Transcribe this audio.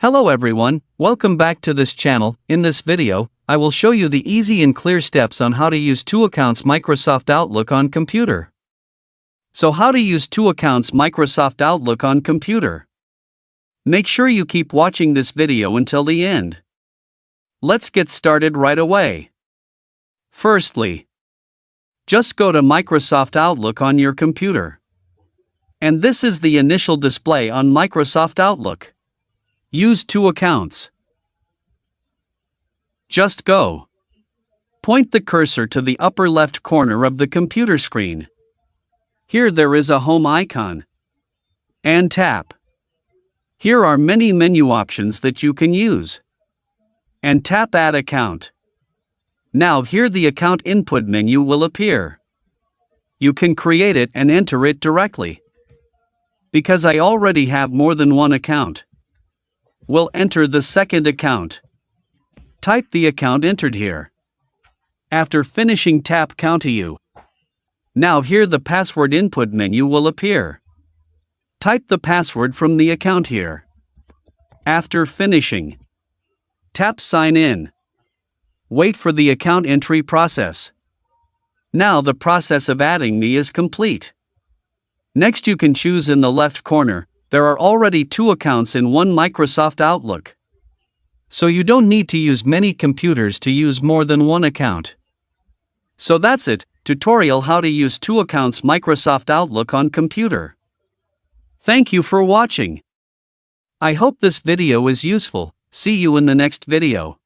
Hello everyone, welcome back to this channel. In this video, I will show you the easy and clear steps on how to use 2 accounts Microsoft Outlook on computer. So how to use 2 accounts Microsoft Outlook on computer? Make sure you keep watching this video until the end. Let's get started right away. Firstly, just go to Microsoft Outlook on your computer. And this is the initial display on Microsoft Outlook. Use 2 accounts. Just go. Point the cursor to the upper left corner of the computer screen. Here there is a home icon. And tap. Here are many menu options that you can use. And tap Add Account. Now here the account input menu will appear. You can create it and enter it directly. Because I already have more than one account, we'll enter the second account. Type the account entered here. After finishing, tap Continue. Now here the password input menu will appear. Type the password from the account here. After finishing, tap Sign In. Wait for the account entry process. Now the process of adding me is complete. Next you can choose in the left corner. There are already 2 accounts in one Microsoft Outlook. So you don't need to use many computers to use more than one account. So that's it, tutorial how to use 2 accounts Microsoft Outlook on computer. Thank you for watching. I hope this video is useful. See you in the next video.